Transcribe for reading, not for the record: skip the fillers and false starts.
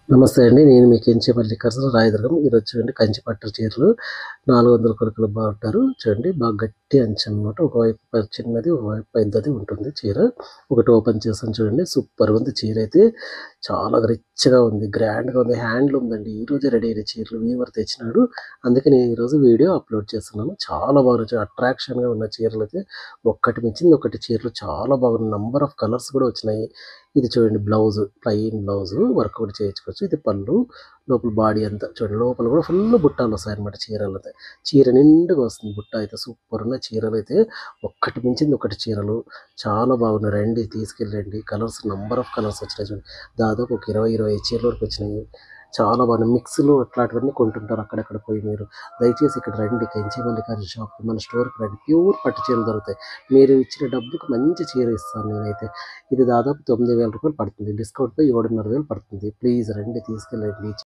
నమస్తే అండి. నేను మీ కెంచి మల్లికార్జున రాయదుర్గం. ఈరోజు చూడండి కంచి పట్టు చీరలు 400 కొలతలు బాగుంటారు. చూడండి బాగా గట్టి అంచు అనమాట. ఒకవైపు చిన్నది, ఒకవైపు పెద్దది ఉంటుంది చీర. ఒకటి ఓపెన్ చేసాను చూడండి. సూపర్‌గా ఉంది చీర అయితే. చాలా రిచ్‌గా ఉంది. గ్రాండ్‌గా ఉంది. హ్యాండ్లూమ్ అండి. ఈరోజే రెడీ అయిన చీరలు వీవర్ తెచ్చినాడు. అందుకే నేను ఈరోజు వీడియో అప్లోడ్ చేస్తున్నాను. చాలా బాగా అట్రాక్షన్‌గా ఉన్న చీరలైతే ఒక్కటి మించింది ఒకటి చీరలు చాలా బాగున్నాయి. నంబర్ ఆఫ్ కలర్స్ కూడా వచ్చినాయి. ఇది చూడండి బ్లౌజ్ ప్లెయిన్ బ్లౌజ్ వర్క్ కూడా చేయించుకోవచ్చు. ఇది పళ్ళు, లోపల బాడీ అంతా చూడండి. లోపల కూడా ఫుల్ బుట్టాలు వస్తాయన్నమాట చీరలైతే. చీర నిండుగా వస్తుంది బుట్ట అయితే. సూపర్ ఉన్న చీరలైతే ఒక్కటి మించింది ఒకటి చీరలు చాలా బాగున్నాయి. రండి తీసుకెళ్ళండి. కలర్స్ నంబర్ ఆఫ్ కలర్స్ వచ్చినాయి చూడండి. దాదాపు ఒక 20, 25 చీరల వరకు వచ్చినాయి. చాలా బాగున్నాయి. మిక్స్‌లు అట్లాంటివన్నీ కొంటుంటారు అక్కడక్కడ పోయి మీరు. దయచేసి ఇక్కడ రండి కంచి మల్లికార్జున షాప్‌కి మన స్టోర్‌కి రండి. ప్యూర్ పట్టు చీరలు దొరుకుతాయి. మీరు ఇచ్చిన డబ్బుకి మంచి చీర ఇస్తాను నేనైతే. ఇది దాదాపు రూ. 9,000 పడుతుంది. డిస్కౌంట్‌తో 7,500 పడుతుంది. ప్లీజ్ రండి తీసుకెళ్ళండి.